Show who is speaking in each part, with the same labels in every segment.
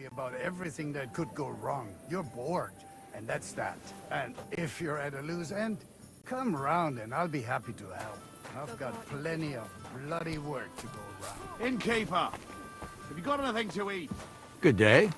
Speaker 1: worry about everything that could go wrong. You're bored, and that's that. And if you're at a loose end, come round and I'll be happy to help. I've got plenty of bloody work to go around.
Speaker 2: Innkeeper, have you got anything to eat?
Speaker 3: Good day.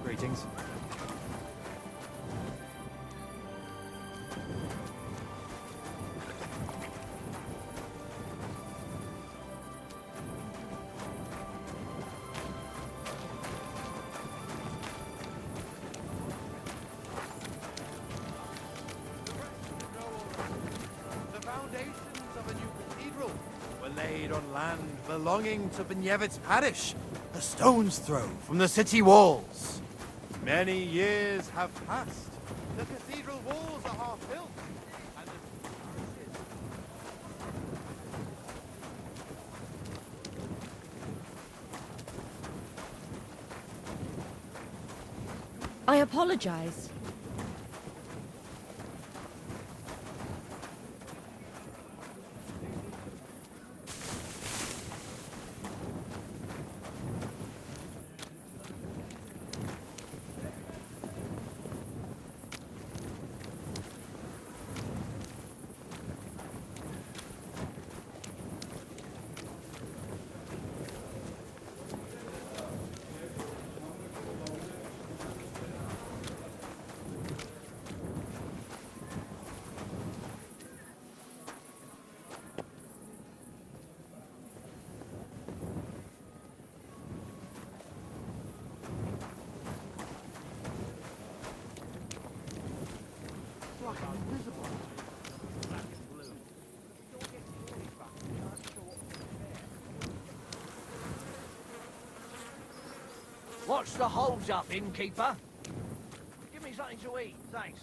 Speaker 4: Greetings.
Speaker 2: The foundations of a new cathedral were laid on land belonging to Benyevitz parish, a stone's throw from the city walls. Many years have passed. The cathedral walls are half built, and
Speaker 5: I apologize.
Speaker 6: What's the hold up, innkeeper? Give me something to eat, thanks.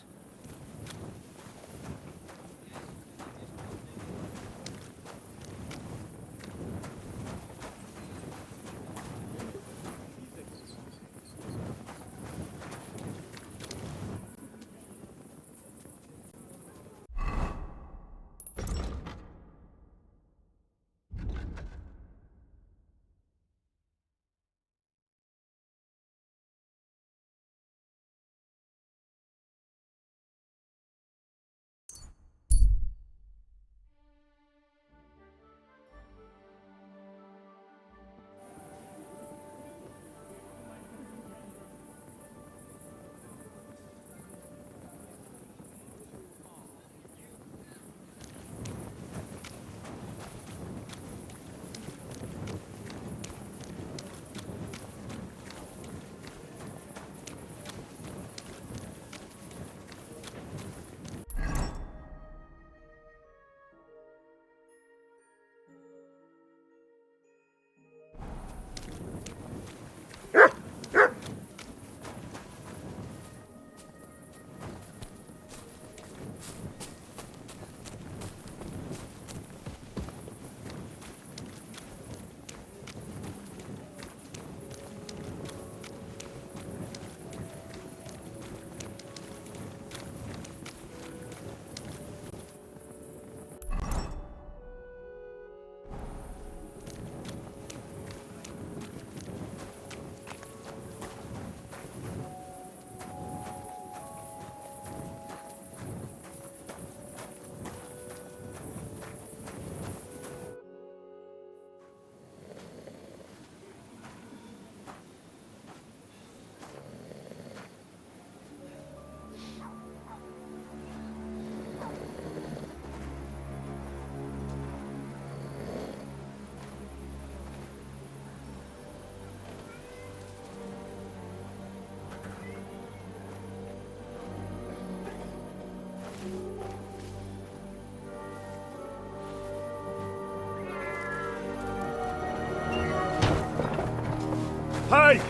Speaker 3: Hey!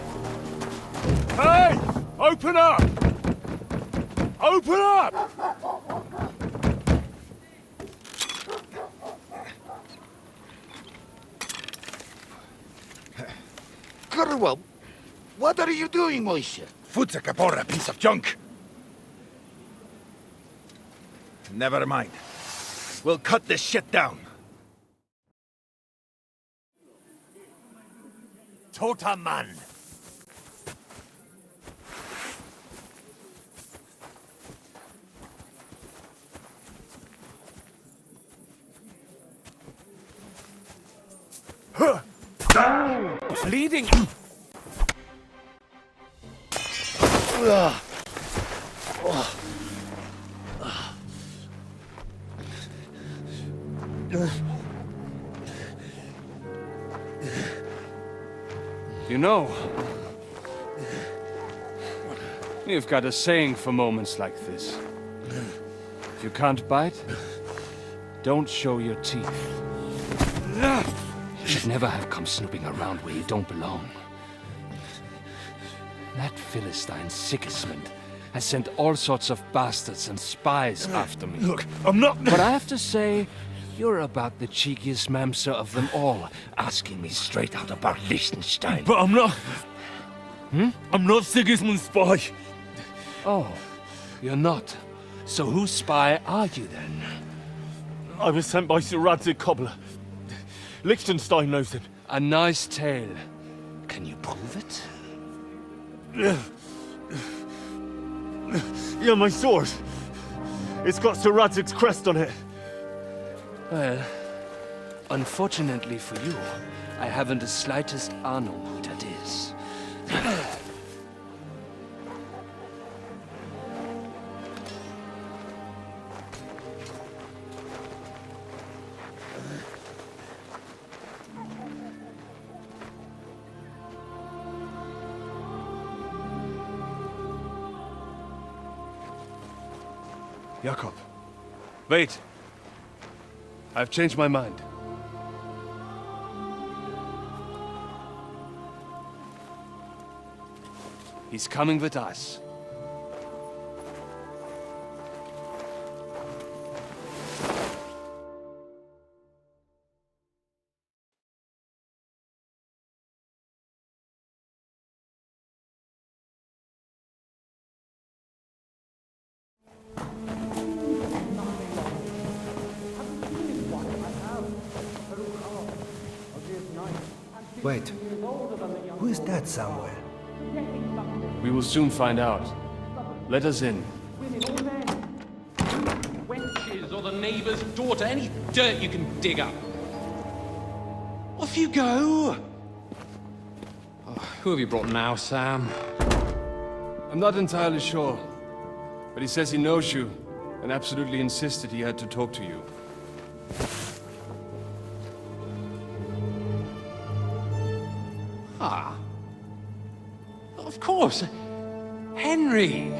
Speaker 3: Hey! Open up! Open up!
Speaker 4: Gurwell, what are you doing, Moishe?
Speaker 3: Futsa Kapora, piece of junk! Never mind. We'll cut this shit down. Totaman! Bleeding!
Speaker 7: You know, you've got a saying for moments like this. If you can't bite, don't show your teeth. You should never have come snooping around where you don't belong. That Philistine Sigismund has sent all sorts of bastards and spies after me.
Speaker 3: Look, I'm not...
Speaker 7: But I have to say, you're about the cheekiest mamser of them all, asking me straight out about Liechtenstein.
Speaker 3: But I'm not... I'm not Sigismund's spy.
Speaker 7: Oh, you're not. So whose spy are you then?
Speaker 3: I was sent by Sir Radzig Cobbler. Liechtenstein knows him.
Speaker 7: A nice tale. Can you prove it?
Speaker 3: Yeah, my sword. It's got Sir Radzig's crest on it.
Speaker 7: Well, unfortunately for you, I haven't the slightest ahnung who that is. Jakob, wait. I've changed my mind. He's coming with us.
Speaker 8: Wait, who is that somewhere?
Speaker 7: We will soon find out. Let us in.
Speaker 9: Wenches or the neighbour's daughter, any dirt you can dig up. Off you go! Oh, who have you brought now, Sam?
Speaker 7: I'm not entirely sure, but he says he knows you and absolutely insisted he had to talk to you.
Speaker 9: Ah. Of course. Henry.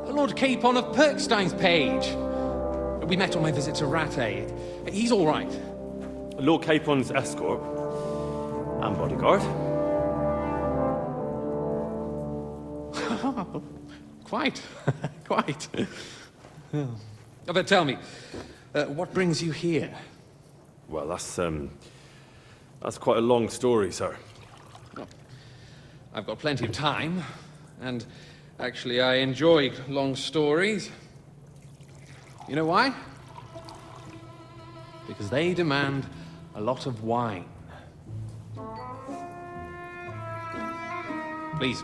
Speaker 9: Lord Capon of Perkstein's page. We met on my visit to Rattay. He's all right.
Speaker 3: Lord Capon's escort. And bodyguard.
Speaker 9: Quite. Quite. But tell me, what brings you here?
Speaker 3: Well, that's quite a long story, sir.
Speaker 9: Well, I've got plenty of time, and actually I enjoy long stories. You know why? Because they demand a lot of wine. Please,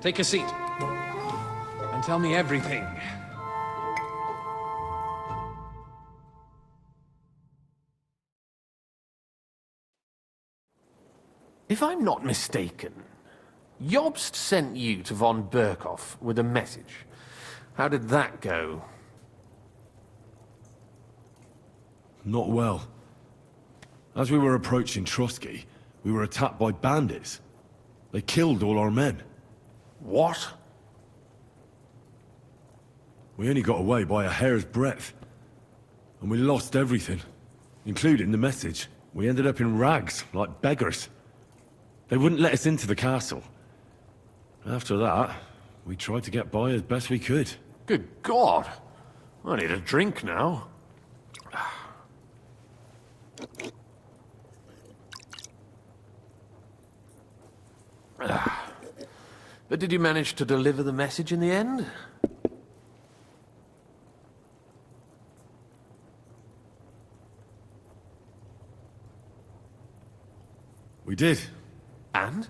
Speaker 9: take a seat and tell me everything.
Speaker 10: If I'm not mistaken, Jobst sent you to von Berkhoff with a message. How did that go?
Speaker 11: Not well. As we were approaching Trotsky, we were attacked by bandits. They killed all our men.
Speaker 10: What?
Speaker 11: We only got away by a hair's breadth. And we lost everything, including the message. We ended up in rags, like beggars. They wouldn't let us into the castle. After that, we tried to get by as best we could.
Speaker 10: Good God! I need a drink now. But did you manage to deliver the message in the end?
Speaker 11: We did.
Speaker 10: And?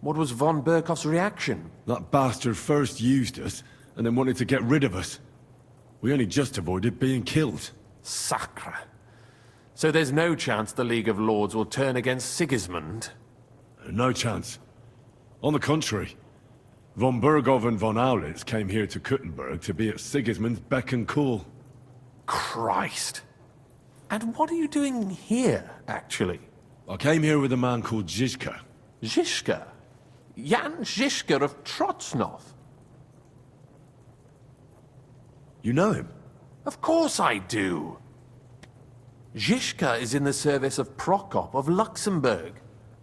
Speaker 10: What was von Berkoff's reaction?
Speaker 11: That bastard first used us, and then wanted to get rid of us. We only just avoided being killed.
Speaker 10: Sacre. So there's no chance the League of Lords will turn against Sigismund?
Speaker 11: No chance. On the contrary, von Berghoff and von Aulitz came here to Kuttenberg to be at Sigismund's beck and call.
Speaker 10: Christ. And what are you doing here, actually?
Speaker 11: I came here with a man called Zizka.
Speaker 10: Zizka? Jan Zizka of Trotsnov?
Speaker 11: You know him?
Speaker 10: Of course I do. Zizka is in the service of Prokop of Luxembourg,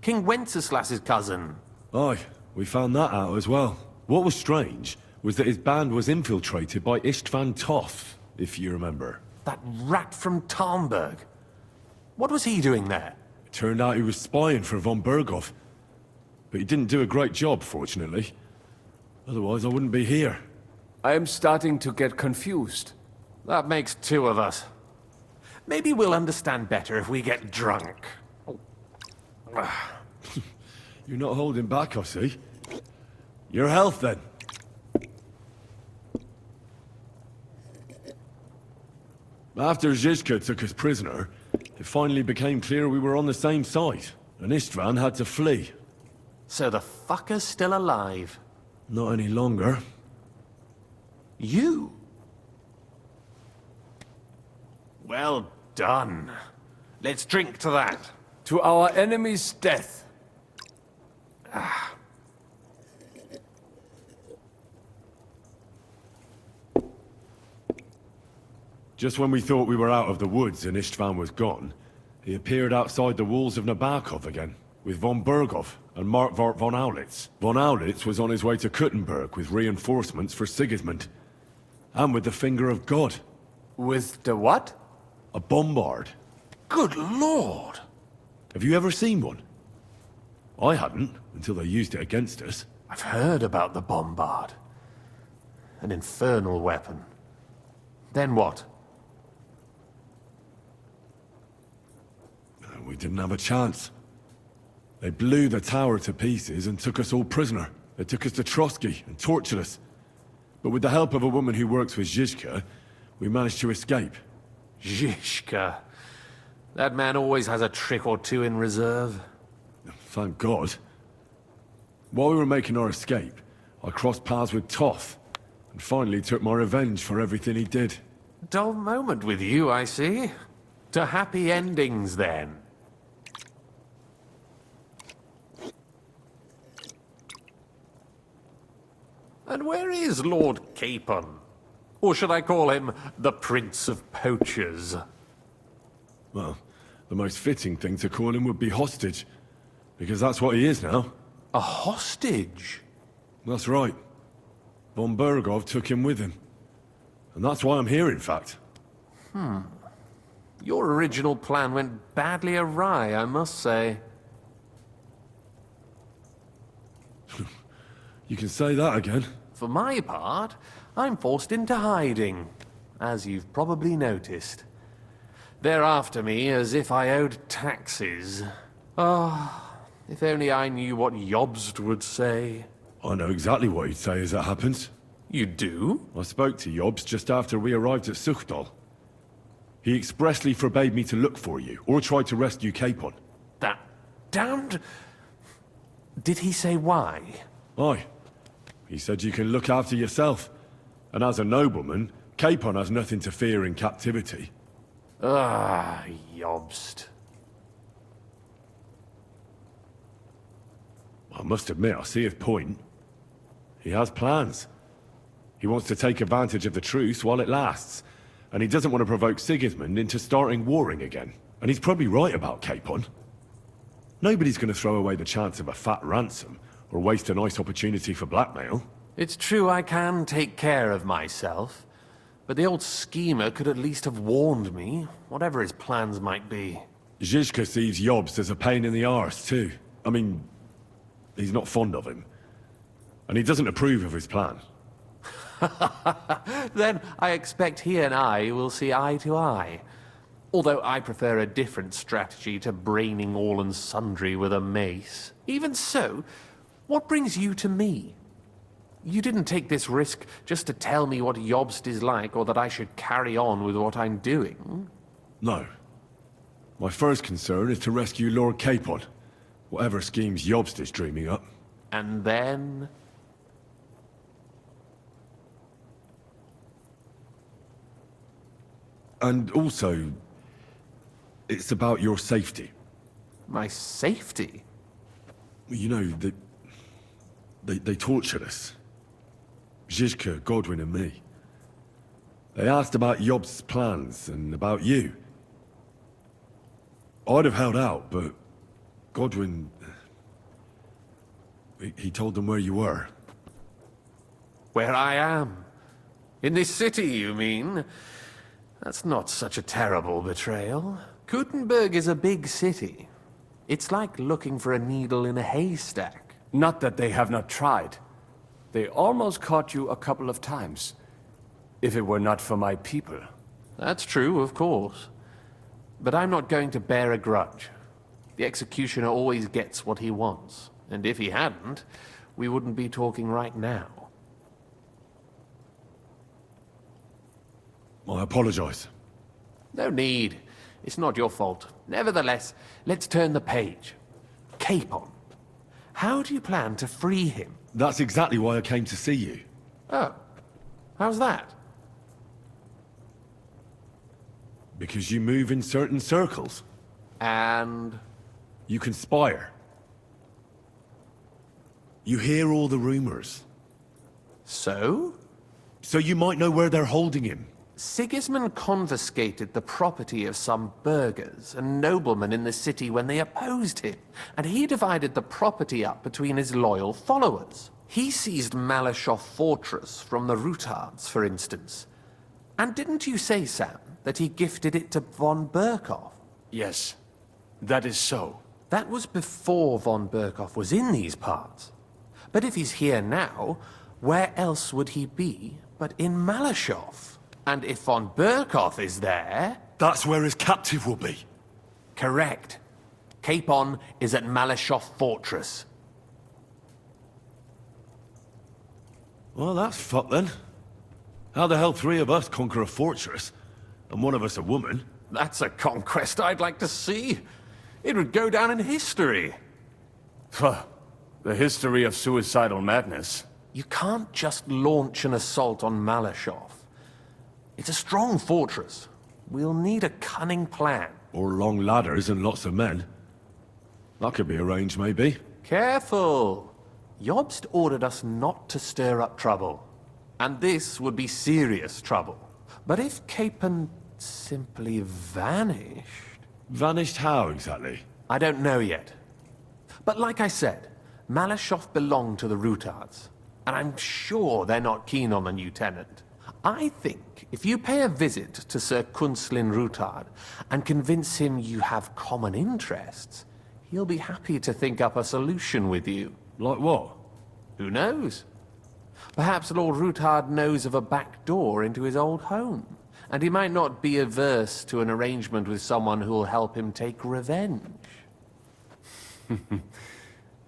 Speaker 10: King Wenceslas's cousin.
Speaker 11: Aye, we found that out as well. What was strange was that his band was infiltrated by Istvan Toth, if you remember.
Speaker 10: That rat from Talmberg. What was he doing there?
Speaker 11: It turned out he was spying for von Berghoff. But he didn't do a great job, fortunately. Otherwise I wouldn't be here.
Speaker 7: I am starting to get confused.
Speaker 10: That makes two of us. Maybe we'll understand better if we get drunk.
Speaker 11: You're not holding back, I see. Your health, then. After Zizka took us prisoner, it finally became clear we were on the same side, and Istvan had to flee.
Speaker 10: So the fucker's still alive?
Speaker 11: Not any longer.
Speaker 10: You? Well done. Let's drink to that.
Speaker 7: To our enemy's death.
Speaker 11: Just when we thought we were out of the woods and Istvan was gone, he appeared outside the walls of Nabokov again, with von Berghoff and Markvart von Aulitz. Von Aulitz was on his way to Kuttenberg with reinforcements for Sigismund. And with the finger of God.
Speaker 7: With the what?
Speaker 11: A bombard.
Speaker 10: Good Lord!
Speaker 11: Have you ever seen one? I hadn't, until they used it against us.
Speaker 10: I've heard about the bombard. An infernal weapon. Then what?
Speaker 11: We didn't have a chance. They blew the tower to pieces and took us all prisoner. They took us to Trotsky and tortured us. But with the help of a woman who works with Zizka, we managed to escape.
Speaker 10: Zizka. That man always has a trick or two in reserve.
Speaker 11: Thank God. While we were making our escape, I crossed paths with Toth, and finally took my revenge for everything he did.
Speaker 10: Dull moment with you, I see. To happy endings, then. And where is Lord Capon? Or should I call him the Prince of Poachers?
Speaker 11: Well, the most fitting thing to call him would be hostage, because that's what he is now.
Speaker 10: A hostage?
Speaker 11: That's right. Von Berghoff took him with him. And that's why I'm here, in fact.
Speaker 10: Your original plan went badly awry, I must say.
Speaker 11: You can say that again.
Speaker 10: For my part, I'm forced into hiding, as you've probably noticed. They're after me as if I owed taxes. Ah, if only I knew what Jobst would say.
Speaker 11: I know exactly what he'd say as it happens.
Speaker 10: You do?
Speaker 11: I spoke to Jobst just after we arrived at Suchdal. He expressly forbade me to look for you, or try to rescue Capon.
Speaker 10: That damned... Did he say why?
Speaker 11: Aye. He said you can look after yourself. And as a nobleman, Capon has nothing to fear in captivity.
Speaker 10: Ah, Jobst.
Speaker 11: I must admit, I see his point. He has plans. He wants to take advantage of the truce while it lasts. And he doesn't want to provoke Sigismund into starting warring again. And he's probably right about Capon. Nobody's going to throw away the chance of a fat ransom, or waste a nice opportunity for blackmail.
Speaker 10: It's true I can take care of myself, but the old schemer could at least have warned me, whatever his plans might be.
Speaker 11: Zizka sees Jobst as a pain in the arse, too. I mean, he's not fond of him. And he doesn't approve of his plan.
Speaker 10: Then I expect he and I will see eye to eye. Although I prefer a different strategy to braining all and sundry with a mace. Even so, what brings you to me? You didn't take this risk just to tell me what Jobst is like, or that I should carry on with what I'm doing.
Speaker 11: No. My first concern is to rescue Lord Capon, whatever schemes Jobst is dreaming up.
Speaker 10: And then...
Speaker 11: And also, it's about your safety.
Speaker 10: My safety?
Speaker 11: You know, they tortured us. Zizka, Godwin and me. They asked about Jobst's plans and about you. I'd have held out, but Godwin... He told them where you were.
Speaker 10: Where I am? In this city, you mean? That's not such a terrible betrayal. Gutenberg is a big city. It's like looking for a needle in a haystack.
Speaker 7: Not that they have not tried. They almost caught you a couple of times. If it were not for my people.
Speaker 10: That's true, of course. But I'm not going to bear a grudge. The executioner always gets what he wants. And if he hadn't, we wouldn't be talking right now.
Speaker 11: I apologize.
Speaker 10: No need. It's not your fault. Nevertheless, let's turn the page. Capon. How do you plan to free him?
Speaker 11: That's exactly why I came to see you.
Speaker 10: Oh. How's that?
Speaker 11: Because you move in certain circles.
Speaker 10: And...
Speaker 11: You conspire. You hear all the rumors.
Speaker 10: So?
Speaker 11: So you might know where they're holding him.
Speaker 10: Sigismund confiscated the property of some burghers and noblemen in the city when they opposed him, and he divided the property up between his loyal followers. He seized Malashov Fortress from the Rutards, for instance. And didn't you say, Sam, that he gifted it to von Berkhoff?
Speaker 7: Yes, that is so.
Speaker 10: That was before von Berkhoff was in these parts. But if he's here now, where else would he be but in Malashov? And if von Berkhoff is there...
Speaker 11: That's where his captive will be.
Speaker 10: Correct. Capon is at Malashov Fortress.
Speaker 11: Well, that's fucked then. How the hell three of us conquer a fortress, and one of us a woman?
Speaker 10: That's a conquest I'd like to see. It would go down in history.
Speaker 7: The history of suicidal madness.
Speaker 10: You can't just launch an assault on Malashov. It's a strong fortress. We'll need a cunning plan.
Speaker 11: Or long ladders and lots of men. That could be arranged, maybe.
Speaker 10: Careful! Jobst ordered us not to stir up trouble. And this would be serious trouble. But if Capon simply vanished...
Speaker 11: Vanished how, exactly?
Speaker 10: I don't know yet. But like I said, Malashov belonged to the Rutards. And I'm sure they're not keen on the new tenant. I think if you pay a visit to Sir Kunslin Rutard and convince him you have common interests, he'll be happy to think up a solution with you.
Speaker 11: Like what?
Speaker 10: Who knows? Perhaps Lord Rutard knows of a back door into his old home, and he might not be averse to an arrangement with someone who'll help him take revenge.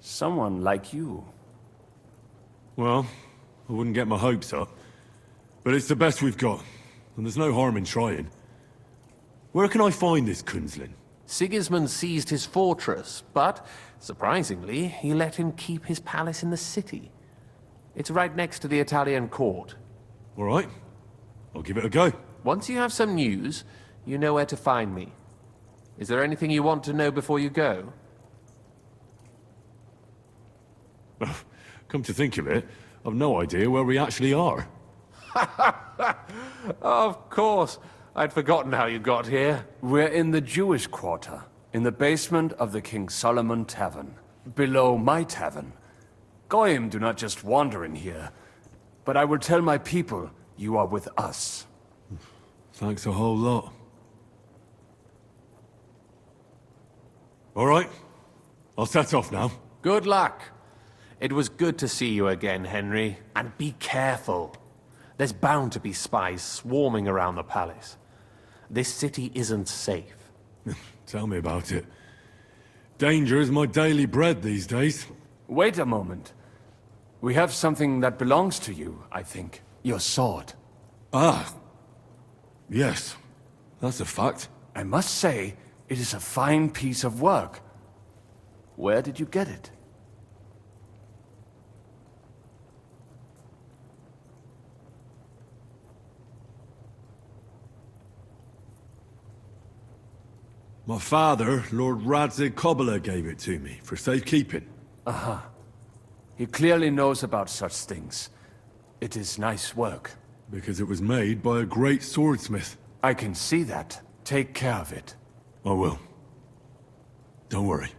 Speaker 7: Someone like you.
Speaker 11: Well, I wouldn't get my hopes up. But it's the best we've got, and there's no harm in trying. Where can I find this Kunslin?
Speaker 10: Sigismund seized his fortress, but, surprisingly, he let him keep his palace in the city. It's right next to the Italian court.
Speaker 11: All right. I'll give it a go.
Speaker 10: Once you have some news, you know where to find me. Is there anything you want to know before you go?
Speaker 11: Come to think of it, I've no idea where we actually are.
Speaker 10: Of course. I'd forgotten how you got here.
Speaker 7: We're in the Jewish quarter. In the basement of the King Solomon Tavern, below my tavern. Goyim do not just wander in here, but I will tell my people you are with us.
Speaker 11: Thanks a whole lot. All right. I'll set off now.
Speaker 10: Good luck. It was good to see you again, Henry. And be careful. There's bound to be spies swarming around the palace. This city isn't safe.
Speaker 11: Tell me about it. Danger is my daily bread these days.
Speaker 7: Wait a moment. We have something that belongs to you, I think. Your sword.
Speaker 11: Ah. Yes. That's a fact.
Speaker 7: I must say, it is a fine piece of work. Where did you get it?
Speaker 11: My father, Lord Radzig Cobbler, gave it to me for safekeeping.
Speaker 7: Uh-huh. He clearly knows about such things. It is nice work.
Speaker 11: Because it was made by a great swordsmith.
Speaker 7: I can see that. Take care of it.
Speaker 11: I will. Don't worry.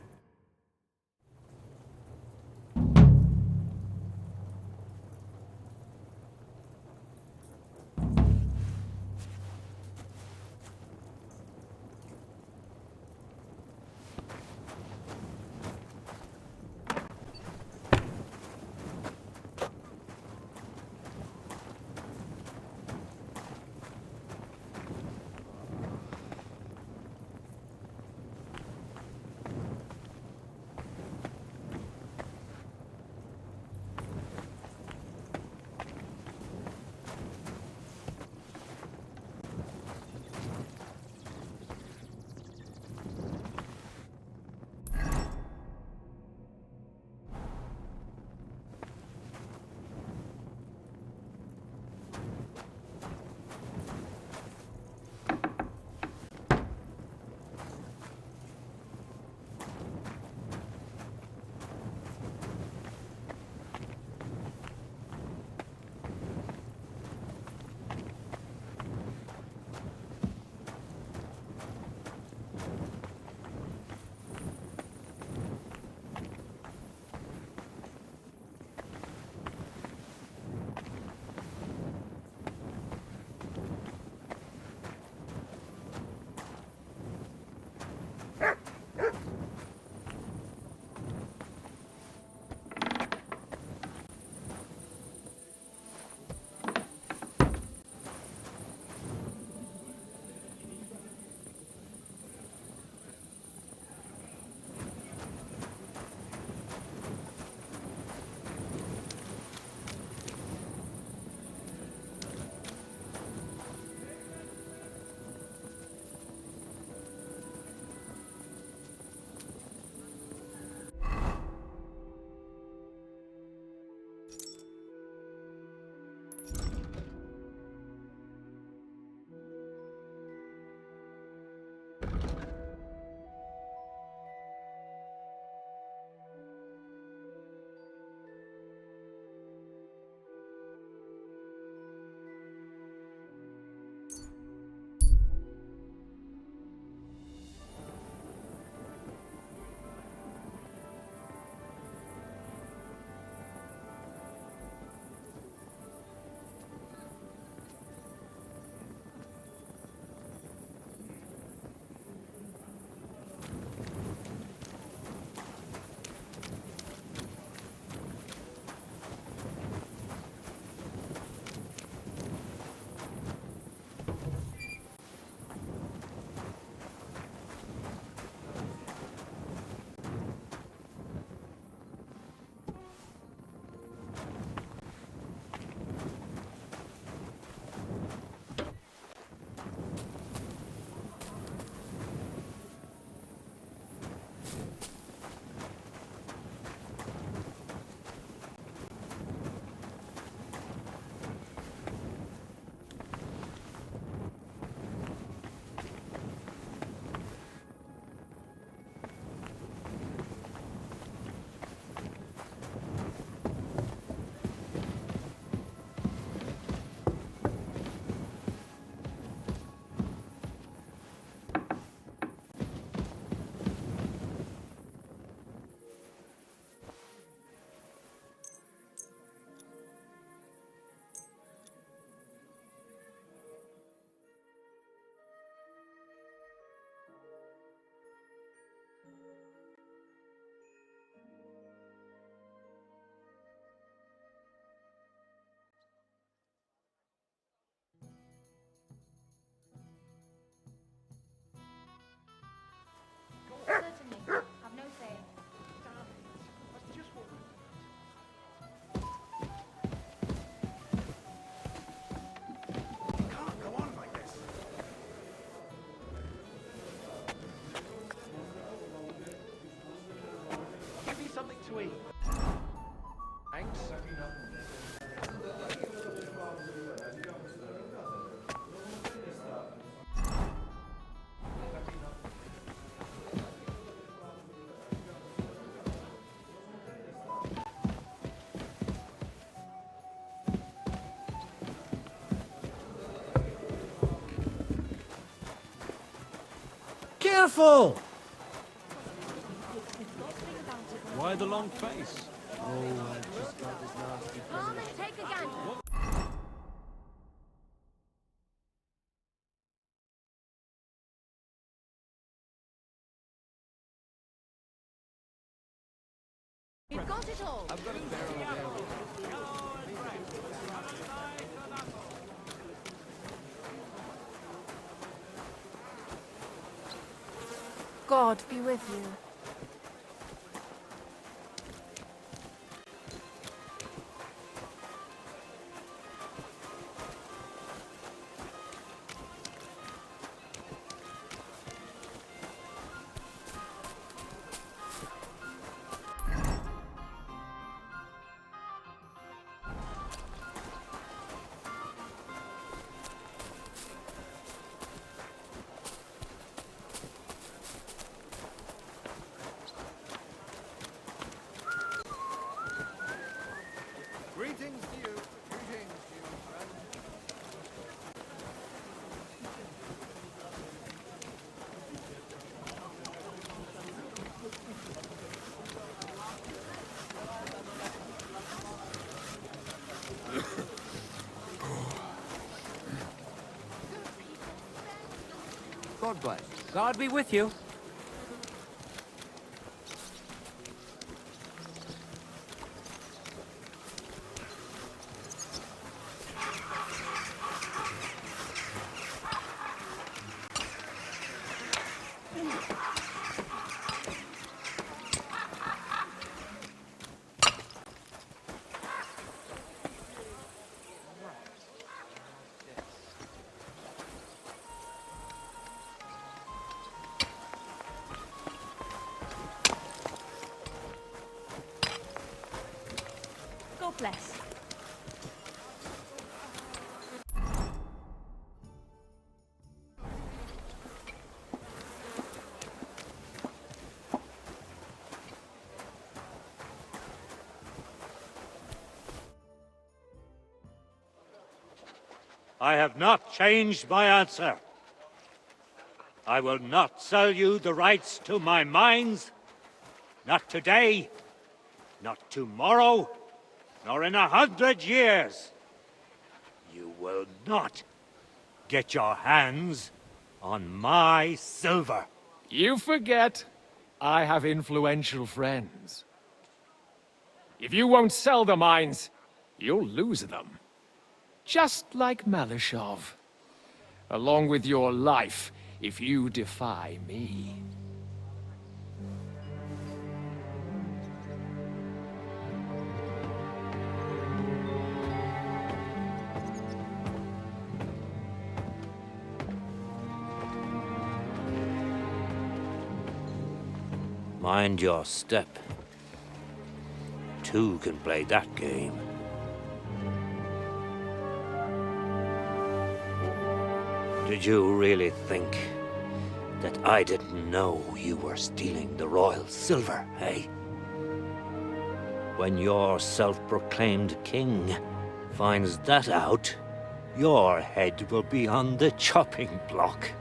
Speaker 2: Careful!
Speaker 3: Why the long face?
Speaker 5: Take a gander. We've got it all.
Speaker 12: God be with you.
Speaker 2: Greetings to you. Greetings to you, friend.
Speaker 6: God bless. God be with you.
Speaker 5: God bless.
Speaker 13: I have not changed my answer. I will not sell you the rights to my mines. Not today, not tomorrow, nor in 100 years. You will not get your hands on my silver.
Speaker 7: You forget I have influential friends. If you won't sell the mines, you'll lose them. Just like Malishov. Along with your life, if you defy me.
Speaker 13: Mind your step. Two can play that game. Did you really think that I didn't know you were stealing the royal silver, eh? When your self-proclaimed king finds that out, your head will be on the chopping block.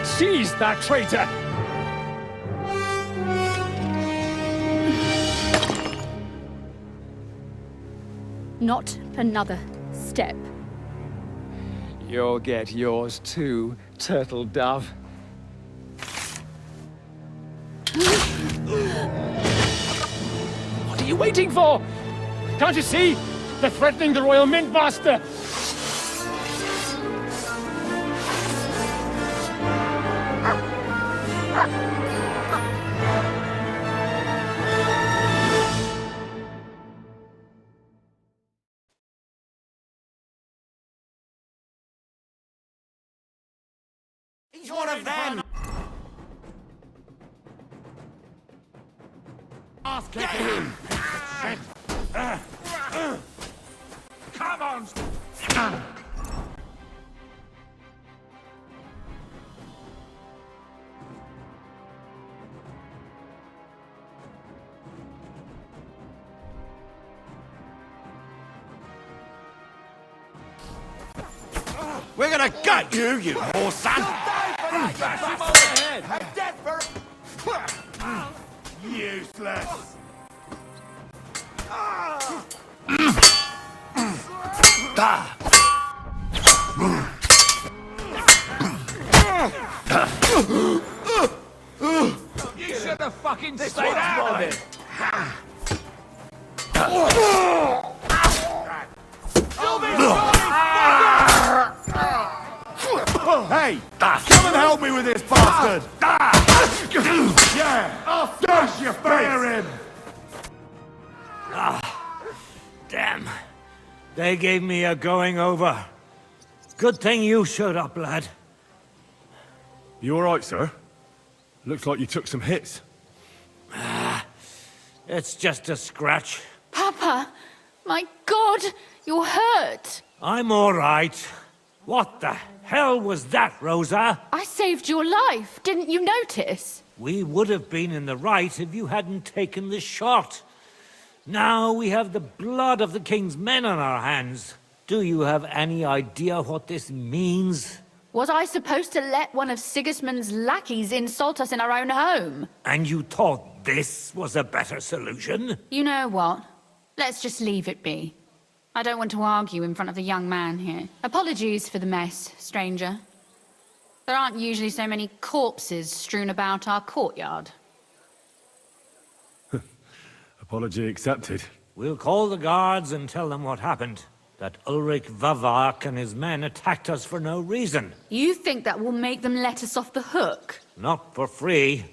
Speaker 7: Seize that traitor!
Speaker 5: Not another step.
Speaker 7: You'll get yours too, turtle dove. What are you waiting for? Can't you see? They're threatening the Royal Mint Master!
Speaker 2: He's one of them! Ass kicking! Come on! We're gonna gut you, you horse son!
Speaker 1: Useless.
Speaker 6: You should have fucking stayed out of it.
Speaker 1: Hey, come and help me with this bastard. Yeah, I'll smash your face.
Speaker 13: Damn. They gave me a going over. Good thing you showed up, lad.
Speaker 11: You alright, sir? Looks like you took some hits.
Speaker 13: It's just a scratch.
Speaker 5: Papa, my God, you're hurt.
Speaker 13: I'm all right. What the hell was that, Rosa?
Speaker 5: I saved your life. Didn't you notice?
Speaker 13: We would have been in the right if you hadn't taken the shot. Now we have the blood of the king's men on our hands. Do you have any idea what this means?
Speaker 5: Was I supposed to let one of Sigismund's lackeys insult us in our own home?
Speaker 13: And you thought this was a better solution?
Speaker 5: You know what? Let's just leave it be. I don't want to argue in front of the young man here. Apologies for the mess, stranger. There aren't usually so many corpses strewn about our courtyard.
Speaker 11: Apology accepted.
Speaker 13: We'll call the guards and tell them what happened. That Ulrich Vavak and his men attacked us for no reason.
Speaker 5: You think that will make them let us off the hook?
Speaker 13: Not for free.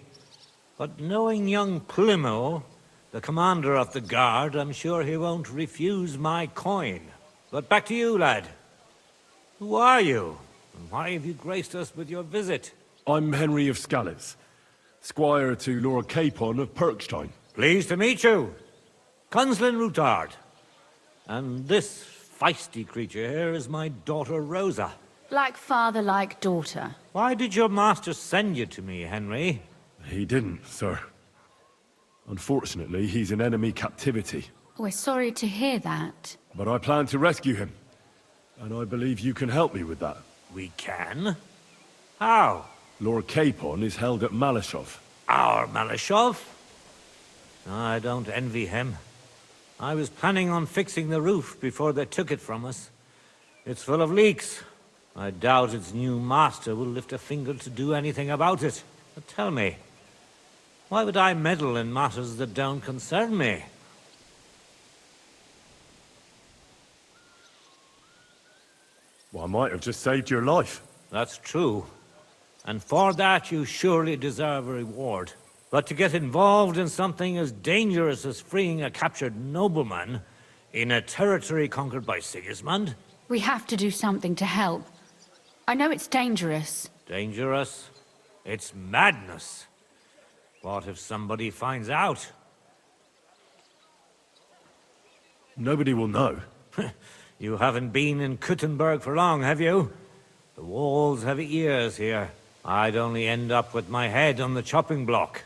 Speaker 13: But knowing young Plimo, the commander of the guard, I'm sure he won't refuse my coin. But back to you, lad. Who are you? And why have you graced us with your visit?
Speaker 11: I'm Henry of Skalitz, squire to Lord Capon of Perkstein.
Speaker 13: Pleased to meet you. Conslin Rutard. And this feisty creature here is my daughter Rosa.
Speaker 5: Like father, like daughter.
Speaker 13: Why did your master send you to me, Henry?
Speaker 11: He didn't, sir. Unfortunately, he's in enemy captivity.
Speaker 5: We're sorry to hear that.
Speaker 11: But I plan to rescue him. And I believe you can help me with that.
Speaker 13: We can? How?
Speaker 11: Lord Capon is held at Malashov.
Speaker 13: Our Malashov? I don't envy him. I was planning on fixing the roof before they took it from us. It's full of leaks. I doubt its new master will lift a finger to do anything about it. But tell me, why would I meddle in matters that don't concern me?
Speaker 11: Well, I might have just saved your life.
Speaker 13: That's true. And for that you surely deserve a reward. But to get involved in something as dangerous as freeing a captured nobleman in a territory conquered by Sigismund?
Speaker 5: We have to do something to help. I know it's dangerous.
Speaker 13: Dangerous? It's madness. What if somebody finds out?
Speaker 11: Nobody will know.
Speaker 13: You haven't been in Kuttenberg for long, have you? The walls have ears here. I'd only end up with my head on the chopping block.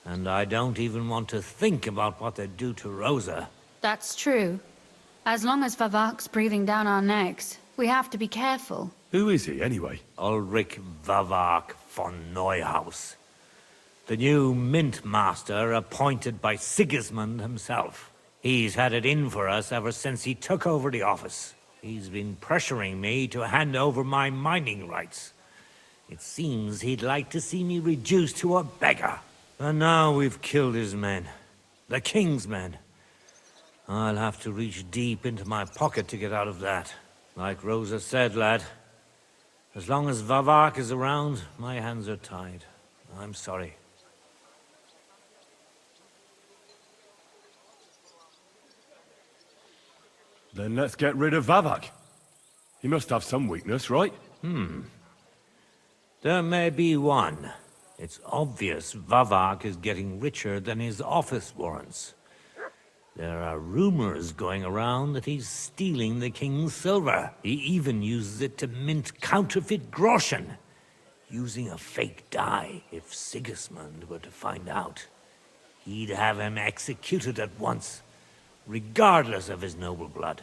Speaker 13: And I don't even want to think about what they'd do to Rosa.
Speaker 5: That's true. As long as Vavak's breathing down our necks, we have to be careful.
Speaker 11: Who is he, anyway?
Speaker 13: Ulrich Vavak von Neuhaus. The new mint master appointed by Sigismund himself. He's had it in for us ever since he took over the office. He's been pressuring me to hand over my mining rights. It seems he'd like to see me reduced to a beggar. And now we've killed his men. The king's men. I'll have to reach deep into my pocket to get out of that. Like Rosa said, lad, as long as Vavak is around, my hands are tied. I'm sorry.
Speaker 11: Then let's get rid of Vavak. He must have some weakness, right?
Speaker 13: There may be one. It's obvious Vavak is getting richer than his office warrants. There are rumors going around that he's stealing the king's silver. He even uses it to mint counterfeit groschen, using a fake die. If Sigismund were to find out, he'd have him executed at once, regardless of his noble blood.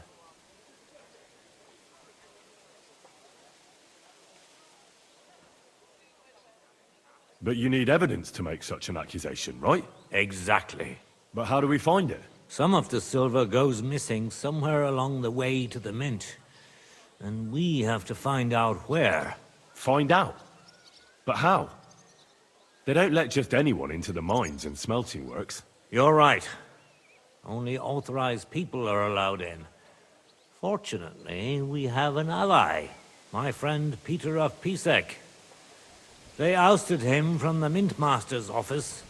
Speaker 11: But you need evidence to make such an accusation, right?
Speaker 12: Exactly.
Speaker 11: But how do we find it?
Speaker 12: Some of the silver goes missing somewhere along the way to the mint. And we have to find out where.
Speaker 11: Find out? But how? They don't let just anyone into the mines and smelting works.
Speaker 12: You're right. Only authorized people are allowed in. Fortunately, we have an ally. My friend Peter of Pisek. They ousted him from the Mint Master's office,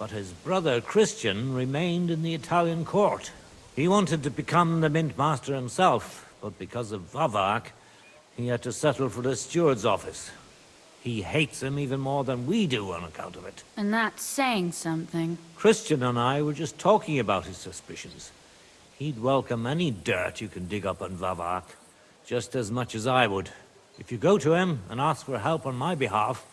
Speaker 12: but his brother Christian remained in the Italian court. He wanted to become the Mint Master himself, but because of Vavak, he had to settle for the steward's office. He hates him even more than we do on account of it.
Speaker 5: And that's saying something.
Speaker 12: Christian and I were just talking about his suspicions. He'd welcome any dirt you can dig up on Vavak, just as much as I would. If you go to him and ask for help on my behalf,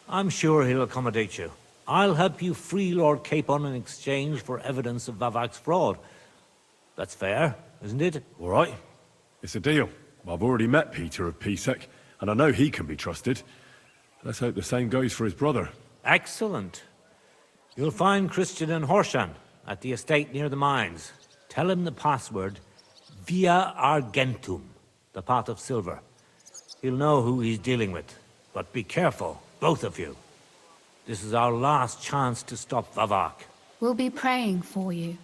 Speaker 12: I'm sure he'll accommodate you. I'll help you free Lord Capon in exchange for evidence of Vavak's fraud. That's fair, isn't it?
Speaker 11: All right. It's a deal. I've already met Peter of Pisek, and I know he can be trusted. Let's hope the same goes for his brother.
Speaker 12: Excellent. You'll find Christian and Horshan at the estate near the mines. Tell him the password, Via Argentum, the pot of silver. He'll know who he's dealing with. But be careful, both of you. This is our last chance to stop Vavak.
Speaker 5: We'll be praying for you.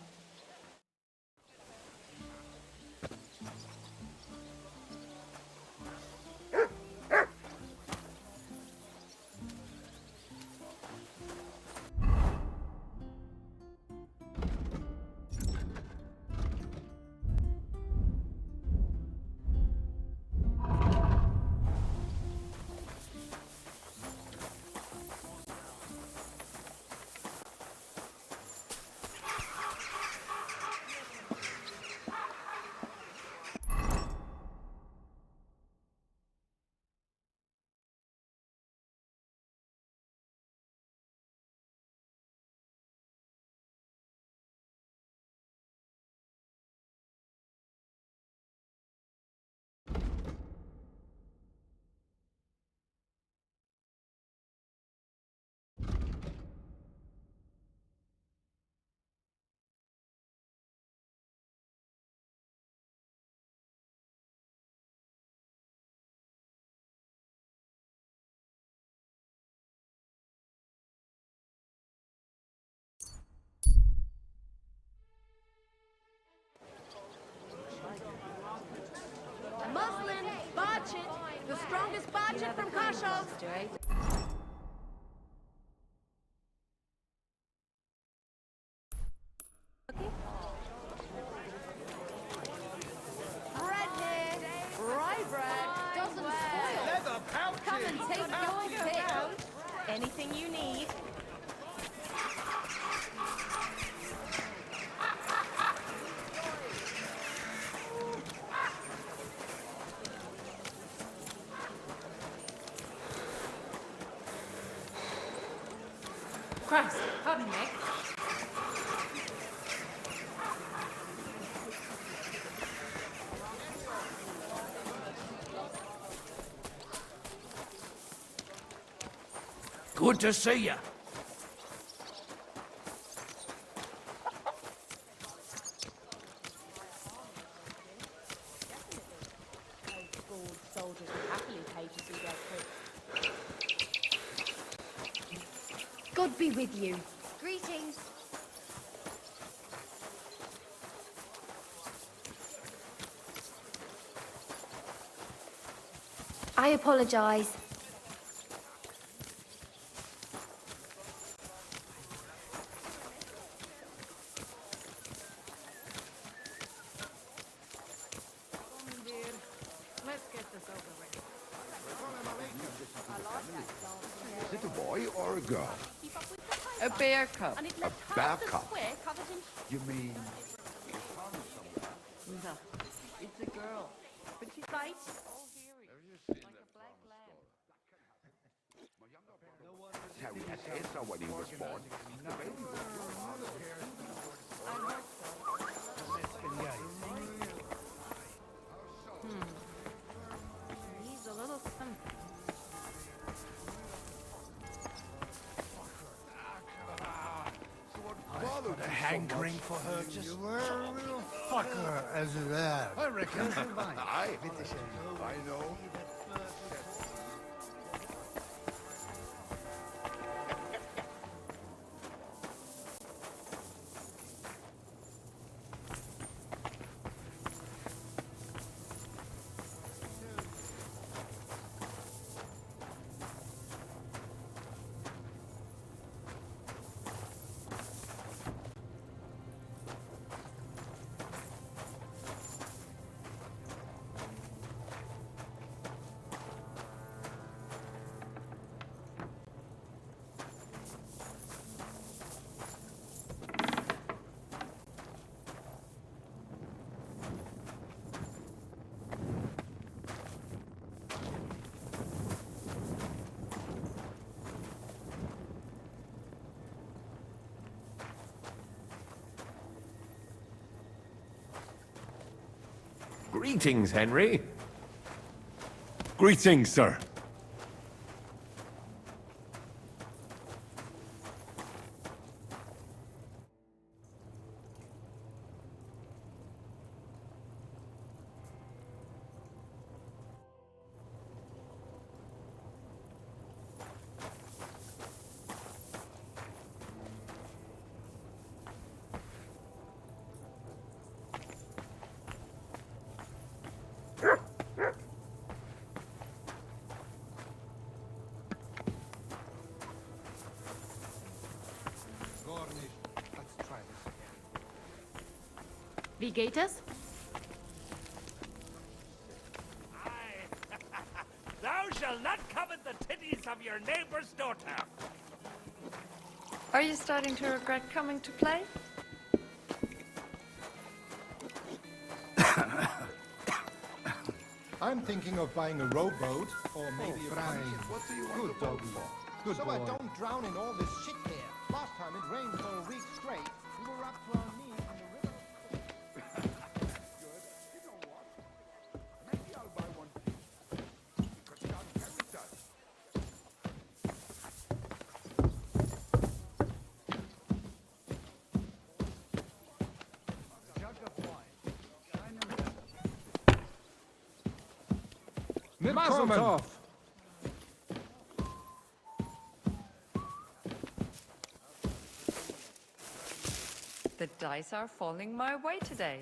Speaker 14: Muslin, Barchet, the strongest Barchet from Kashov. Bread here, rye bread, doesn't spoil.
Speaker 6: Leather pouches.
Speaker 14: Come and take your pick. Anything you need.
Speaker 15: Christ, pardon me.
Speaker 6: Good to see you.
Speaker 14: Soldiers would happily pay to see their troops. God be with you. Greetings. I apologize.
Speaker 15: Let's get this over with.
Speaker 4: Is it a boy or a girl?
Speaker 15: A bear cub.
Speaker 4: A bear cub? You mean...
Speaker 15: No, it's a girl. But she's light.
Speaker 4: Harry had Esther when he was born. The baby was
Speaker 15: He's a little something.
Speaker 1: Got a hankering for her, just you were a real fucker as that. I reckon.
Speaker 4: I know.
Speaker 10: Greetings, Henry.
Speaker 11: Greetings, sir.
Speaker 14: Wie geht es?
Speaker 13: Thou shalt not covet the titties of your neighbor's daughter.
Speaker 15: Are you starting to regret coming to play?
Speaker 8: I'm thinking of buying a rowboat or maybe a
Speaker 4: Brian,
Speaker 8: boat.
Speaker 4: what do you want
Speaker 8: Good
Speaker 4: the boat
Speaker 8: doggy.
Speaker 4: for?
Speaker 8: Good
Speaker 4: So
Speaker 8: boy.
Speaker 4: I
Speaker 8: don't drown in all this shit here. Last time it rained for a week straight. We were up to our knees in the river.
Speaker 4: You know what? Maybe I'll buy one. Because John Kerry does.
Speaker 8: Mazel tov.
Speaker 15: The dice are falling my way today.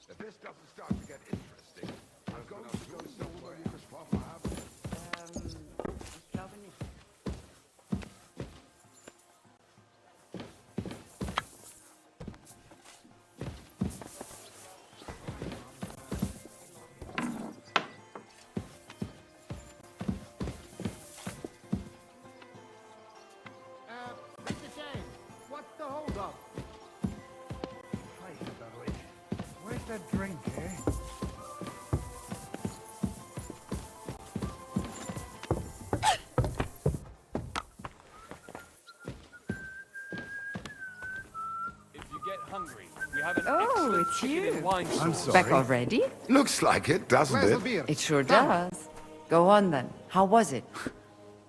Speaker 4: If this doesn't start to get interesting, I'm going to go somewhere you can spot my house.
Speaker 15: Ich glaube nicht.
Speaker 8: Mr. James, what's the holdup?
Speaker 1: Where's that drink, eh?
Speaker 7: If you get hungry, we have an
Speaker 15: Oh,
Speaker 7: excellent
Speaker 15: it's
Speaker 7: chicken
Speaker 15: you.
Speaker 7: and wine
Speaker 4: I'm
Speaker 7: sauce.
Speaker 4: sorry.
Speaker 15: Back already?
Speaker 4: Looks like it, doesn't
Speaker 8: Where's the
Speaker 4: it?
Speaker 8: beer?
Speaker 15: It sure does. Go on then. How was it?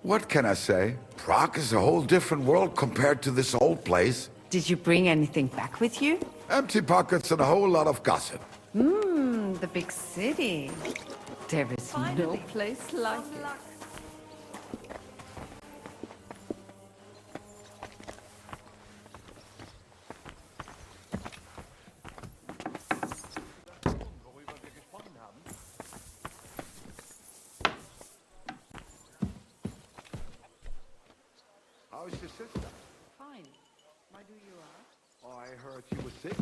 Speaker 4: What can I say? Prague is a whole different world compared to this old place.
Speaker 15: Did you bring anything back with you?
Speaker 4: Empty pockets and a whole lot of gossip.
Speaker 15: The big city. There is no place like it.
Speaker 4: How's your sister?
Speaker 15: Fine. Why do you ask?
Speaker 4: Oh, I heard you were sick.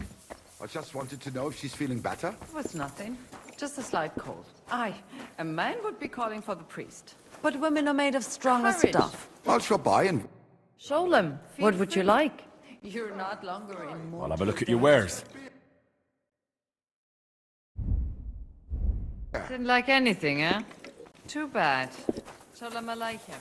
Speaker 4: I just wanted to know if she's feeling better.
Speaker 15: It was nothing. Just a slight cold. Aye, a man would be calling for the priest. But women are made of stronger
Speaker 14: Courage.
Speaker 15: stuff.
Speaker 4: I'll stop by and...
Speaker 15: Show them. What would you like? You're not longer in
Speaker 11: I'll have a look at your wares.
Speaker 15: Didn't like anything, eh? Too bad. Salam alaikum.